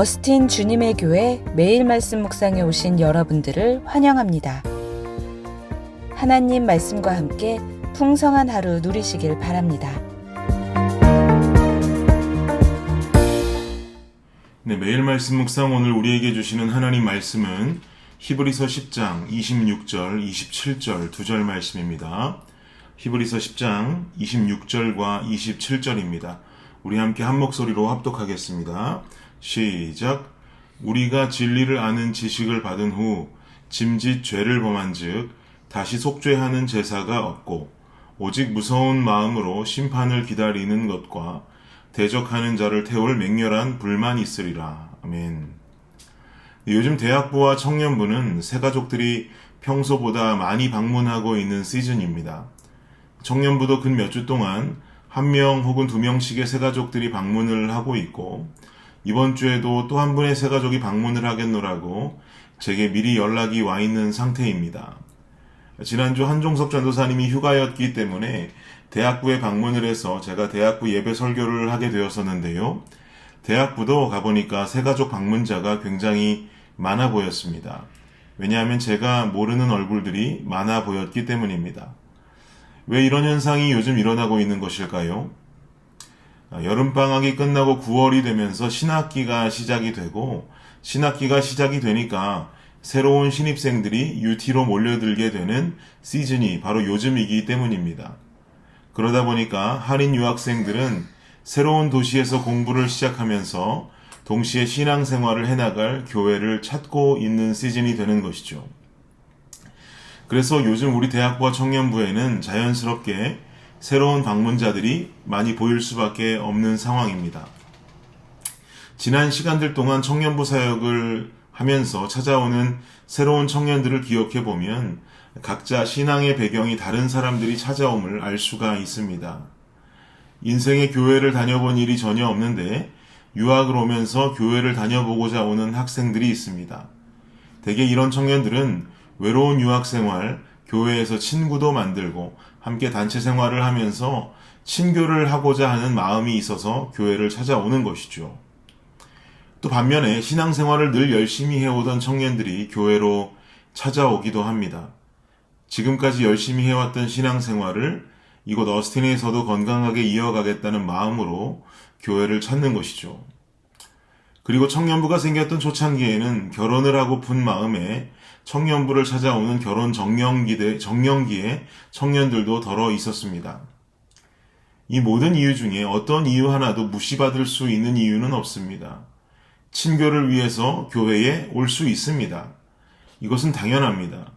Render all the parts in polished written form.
어스틴 주님의 교회 매일 말씀 묵상에 오신 여러분들을 환영합니다. 하나님 말씀과 함께 풍성한 하루 누리시길 바랍니다. 네, 매일 말씀 묵상 오늘 우리에게 주시는 하나님 말씀은 히브리서 10장 26절, 27절 두 절 말씀입니다. 히브리서 10장 26절과 27절입니다. 우리 함께 한 목소리로 합독하겠습니다. 시작. 우리가 진리를 아는 지식을 받은 후 짐짓 죄를 범한즉 다시 속죄하는 제사가 없고 오직 무서운 마음으로 심판을 기다리는 것과 대적하는 자를 태울 맹렬한 불만이 있으리라. 아멘. 요즘 대학부와 청년부는 새가족들이 평소보다 많이 방문하고 있는 시즌입니다. 청년부도 근 몇 주 동안 한 명 혹은 두 명씩의 새가족들이 방문을 하고 있고 이번 주에도 또 한 분의 새가족이 방문을 하겠노라고 제게 미리 연락이 와 있는 상태입니다. 지난주 한종석 전도사님이 휴가였기 때문에 대학부에 방문을 해서 제가 대학부 예배 설교를 하게 되었었는데요. 대학부도 가보니까 새가족 방문자가 굉장히 많아 보였습니다. 왜냐하면 제가 모르는 얼굴들이 많아 보였기 때문입니다. 왜 이런 현상이 요즘 일어나고 있는 것일까요? 여름방학이 끝나고 9월이 되면서 신학기가 시작이 되고 신학기가 시작이 되니까 새로운 신입생들이 UT로 몰려들게 되는 시즌이 바로 요즘이기 때문입니다. 그러다 보니까 한인 유학생들은 새로운 도시에서 공부를 시작하면서 동시에 신앙생활을 해나갈 교회를 찾고 있는 시즌이 되는 것이죠. 그래서 요즘 우리 대학부와 청년부에는 자연스럽게 새로운 방문자들이 많이 보일 수밖에 없는 상황입니다. 지난 시간들 동안 청년부 사역을 하면서 찾아오는 새로운 청년들을 기억해 보면 각자 신앙의 배경이 다른 사람들이 찾아옴을 알 수가 있습니다. 인생의 교회를 다녀본 일이 전혀 없는데 유학을 오면서 교회를 다녀보고자 오는 학생들이 있습니다. 대개 이런 청년들은 외로운 유학생활, 교회에서 친구도 만들고 함께 단체 생활을 하면서 친교를 하고자 하는 마음이 있어서 교회를 찾아오는 것이죠. 또 반면에 신앙생활을 늘 열심히 해오던 청년들이 교회로 찾아오기도 합니다. 지금까지 열심히 해왔던 신앙생활을 이곳 어스틴에서도 건강하게 이어가겠다는 마음으로 교회를 찾는 것이죠. 그리고 청년부가 생겼던 초창기에는 결혼을 하고픈 마음에 청년부를 찾아오는 결혼 정년기에 청년들도 덜어 있었습니다. 이 모든 이유 중에 어떤 이유 하나도 무시받을 수 있는 이유는 없습니다. 친교를 위해서 교회에 올 수 있습니다. 이것은 당연합니다.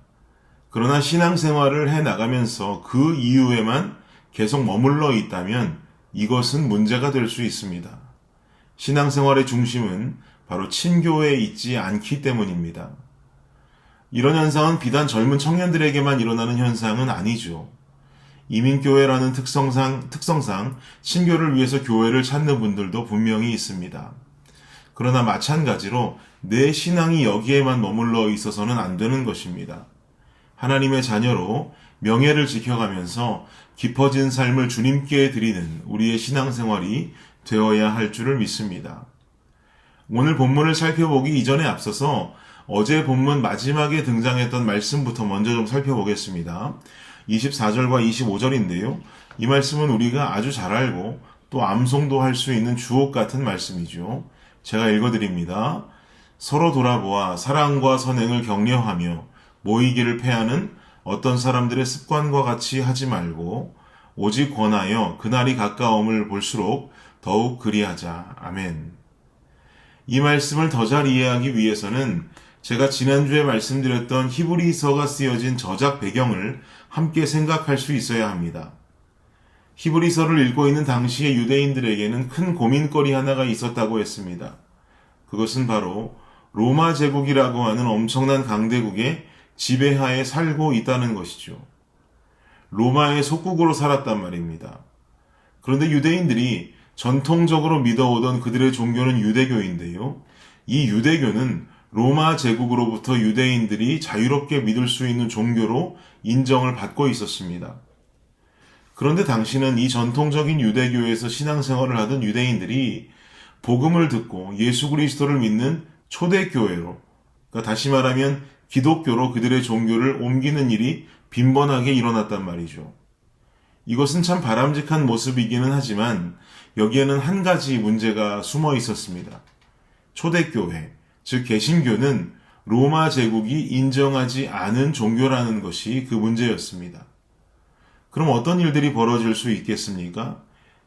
그러나 신앙생활을 해나가면서 그 이유에만 계속 머물러 있다면 이것은 문제가 될 수 있습니다. 신앙생활의 중심은 바로 친교에 있지 않기 때문입니다. 이런 현상은 비단 젊은 청년들에게만 일어나는 현상은 아니죠. 이민교회라는 특성상 친교를 위해서 교회를 찾는 분들도 분명히 있습니다. 그러나 마찬가지로 내 신앙이 여기에만 머물러 있어서는 안 되는 것입니다. 하나님의 자녀로 명예를 지켜가면서 깊어진 삶을 주님께 드리는 우리의 신앙생활이 되어야 할 줄을 믿습니다. 오늘 본문을 살펴보기 이전에 앞서서 어제 본문 마지막에 등장했던 말씀부터 먼저 좀 살펴보겠습니다. 24절과 25절인데요. 이 말씀은 우리가 아주 잘 알고 또 암송도 할 수 있는 주옥 같은 말씀이죠. 제가 읽어드립니다. 서로 돌아보아 사랑과 선행을 격려하며 모이기를 패하는 어떤 사람들의 습관과 같이 하지 말고 오직 권하여 그날이 가까움을 볼수록 더욱 그리하자. 아멘. 이 말씀을 더 잘 이해하기 위해서는 제가 지난주에 말씀드렸던 히브리서가 쓰여진 저작 배경을 함께 생각할 수 있어야 합니다. 히브리서를 읽고 있는 당시의 유대인들에게는 큰 고민거리 하나가 있었다고 했습니다. 그것은 바로 로마 제국이라고 하는 엄청난 강대국의 지배하에 살고 있다는 것이죠. 로마의 속국으로 살았단 말입니다. 그런데 유대인들이 전통적으로 믿어오던 그들의 종교는 유대교인데요. 이 유대교는 로마 제국으로부터 유대인들이 자유롭게 믿을 수 있는 종교로 인정을 받고 있었습니다. 그런데 당시는 이 전통적인 유대교에서 신앙생활을 하던 유대인들이 복음을 듣고 예수 그리스도를 믿는 초대교회로, 그러니까 다시 말하면 기독교로 그들의 종교를 옮기는 일이 빈번하게 일어났단 말이죠. 이것은 참 바람직한 모습이기는 하지만 여기에는 한 가지 문제가 숨어 있었습니다. 초대교회, 즉 개신교는 로마 제국이 인정하지 않은 종교라는 것이 그 문제였습니다. 그럼 어떤 일들이 벌어질 수 있겠습니까?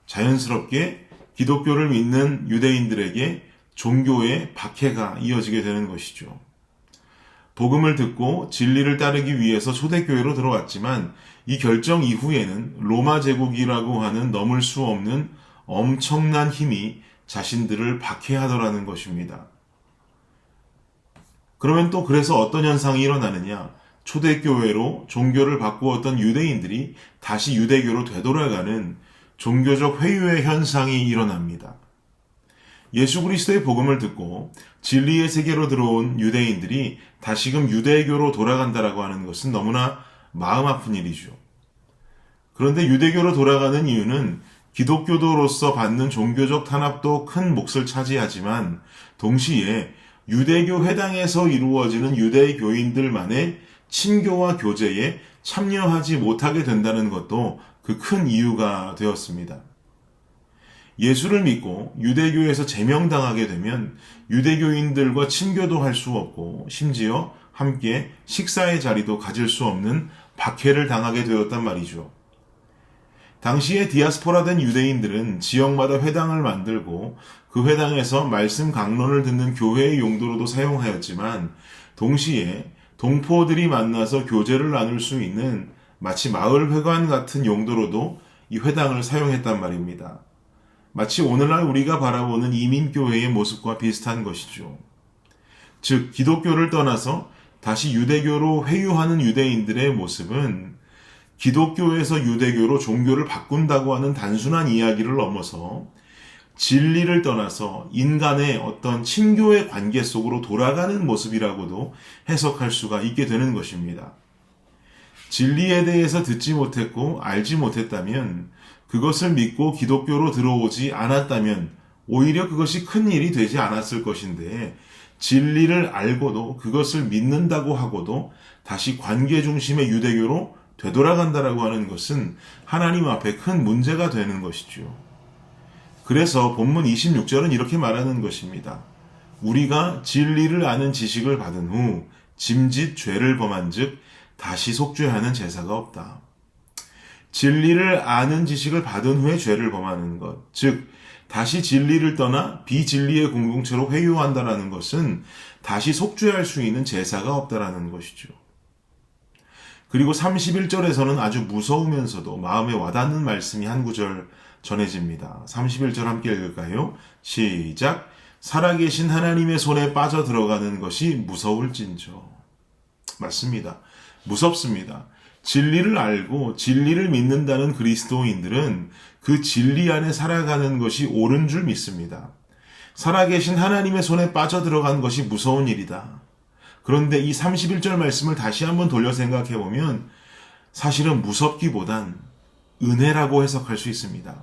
자연스럽게 기독교를 믿는 유대인들에게 종교의 박해가 이어지게 되는 것이죠. 복음을 듣고 진리를 따르기 위해서 초대교회로 들어왔지만 이 결정 이후에는 로마 제국이라고 하는 넘을 수 없는 엄청난 힘이 자신들을 박해하더라는 것입니다. 그러면 또 그래서 어떤 현상이 일어나느냐? 초대교회로 종교를 바꾸었던 유대인들이 다시 유대교로 되돌아가는 종교적 회유의 현상이 일어납니다. 예수 그리스도의 복음을 듣고 진리의 세계로 들어온 유대인들이 다시금 유대교로 돌아간다라고 하는 것은 너무나 마음 아픈 일이죠. 그런데 유대교로 돌아가는 이유는 기독교도로서 받는 종교적 탄압도 큰 몫을 차지하지만 동시에 유대교 회당에서 이루어지는 유대교인들만의 친교와 교제에 참여하지 못하게 된다는 것도 그 큰 이유가 되었습니다. 예수를 믿고 유대교에서 제명당하게 되면 유대교인들과 친교도 할 수 없고 심지어 함께 식사의 자리도 가질 수 없는 박해를 당하게 되었단 말이죠. 당시에 디아스포라된 유대인들은 지역마다 회당을 만들고 그 회당에서 말씀 강론을 듣는 교회의 용도로도 사용하였지만 동시에 동포들이 만나서 교제를 나눌 수 있는 마치 마을회관 같은 용도로도 이 회당을 사용했단 말입니다. 마치 오늘날 우리가 바라보는 이민교회의 모습과 비슷한 것이죠. 즉 기독교를 떠나서 다시 유대교로 회유하는 유대인들의 모습은 기독교에서 유대교로 종교를 바꾼다고 하는 단순한 이야기를 넘어서 진리를 떠나서 인간의 어떤 친교의 관계 속으로 돌아가는 모습이라고도 해석할 수가 있게 되는 것입니다. 진리에 대해서 듣지 못했고 알지 못했다면, 그것을 믿고 기독교로 들어오지 않았다면 오히려 그것이 큰 일이 되지 않았을 것인데, 진리를 알고도 그것을 믿는다고 하고도 다시 관계 중심의 유대교로 되돌아간다라고 하는 것은 하나님 앞에 큰 문제가 되는 것이죠. 그래서 본문 26절은 이렇게 말하는 것입니다. 우리가 진리를 아는 지식을 받은 후 짐짓 죄를 범한 즉 다시 속죄하는 제사가 없다. 진리를 아는 지식을 받은 후에 죄를 범하는 것, 즉 다시 진리를 떠나 비진리의 공동체로 회유한다라는 것은 다시 속죄할 수 있는 제사가 없다라는 것이죠. 그리고 31절에서는 아주 무서우면서도 마음에 와닿는 말씀이 한 구절 전해집니다. 31절 함께 읽을까요? 시작. 살아계신 하나님의 손에 빠져 들어가는 것이 무서울진저. 맞습니다. 무섭습니다. 진리를 알고 진리를 믿는다는 그리스도인들은 그 진리 안에 살아가는 것이 옳은 줄 믿습니다. 살아계신 하나님의 손에 빠져 들어간 것이 무서운 일이다. 그런데 이 31절 말씀을 다시 한번 돌려 생각해 보면 사실은 무섭기보단 은혜라고 해석할 수 있습니다.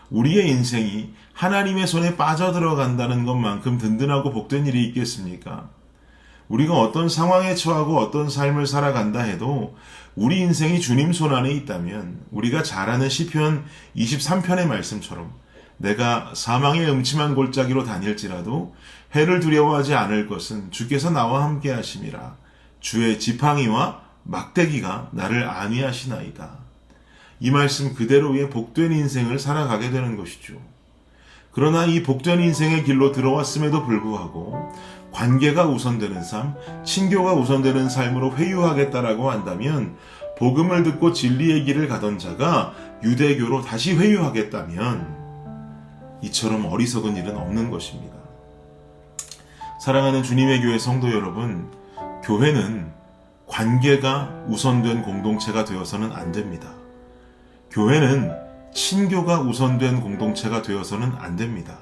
우리의 인생이 하나님의 손에 빠져 들어간다는 것만큼 든든하고 복된 일이 있겠습니까? 우리가 어떤 상황에 처하고 어떤 삶을 살아간다 해도 우리 인생이 주님 손 안에 있다면 우리가 잘 아는 시편 23편의 말씀처럼 내가 사망의 음침한 골짜기로 다닐지라도 해를 두려워하지 않을 것은 주께서 나와 함께 하심이라. 주의 지팡이와 막대기가 나를 안위하시나이다. 이 말씀 그대로의 복된 인생을 살아가게 되는 것이죠. 그러나 이 복된 인생의 길로 들어왔음에도 불구하고 관계가 우선되는 삶, 친교가 우선되는 삶으로 회유하겠다라고 한다면, 복음을 듣고 진리의 길을 가던 자가 유대교로 다시 회유하겠다면 이처럼 어리석은 일은 없는 것입니다. 사랑하는 주님의 교회 성도 여러분, 교회는 관계가 우선된 공동체가 되어서는 안 됩니다. 교회는 친교가 우선된 공동체가 되어서는 안 됩니다.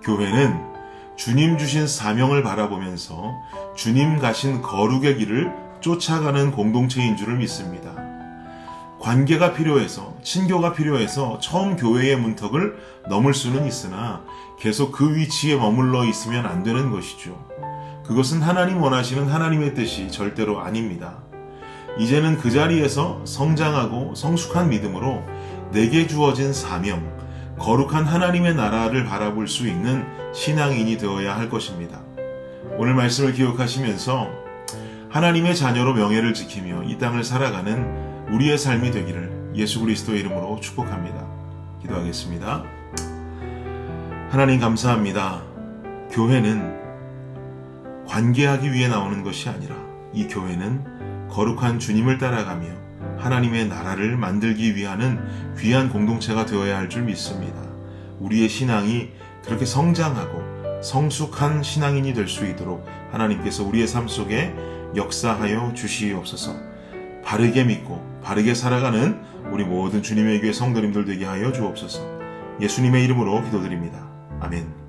교회는 주님 주신 사명을 바라보면서 주님 가신 거룩의 길을 쫓아가는 공동체인 줄을 믿습니다. 관계가 필요해서, 친교가 필요해서 처음 교회의 문턱을 넘을 수는 있으나 계속 그 위치에 머물러 있으면 안 되는 것이죠. 그것은 하나님 원하시는 하나님의 뜻이 절대로 아닙니다. 이제는 그 자리에서 성장하고 성숙한 믿음으로 내게 주어진 사명, 거룩한 하나님의 나라를 바라볼 수 있는 신앙인이 되어야 할 것입니다. 오늘 말씀을 기억하시면서 하나님의 자녀로 명예를 지키며 이 땅을 살아가는 우리의 삶이 되기를 예수 그리스도의 이름으로 축복합니다. 기도하겠습니다. 하나님 감사합니다. 교회는 관계하기 위해 나오는 것이 아니라 이 교회는 거룩한 주님을 따라가며 하나님의 나라를 만들기 위하는 귀한 공동체가 되어야 할 줄 믿습니다. 우리의 신앙이 그렇게 성장하고 성숙한 신앙인이 될 수 있도록 하나님께서 우리의 삶 속에 역사하여 주시옵소서. 바르게 믿고 바르게 살아가는 우리 모든 주님의 교회 성도님들 되게 하여 주옵소서. 예수님의 이름으로 기도드립니다. 아멘.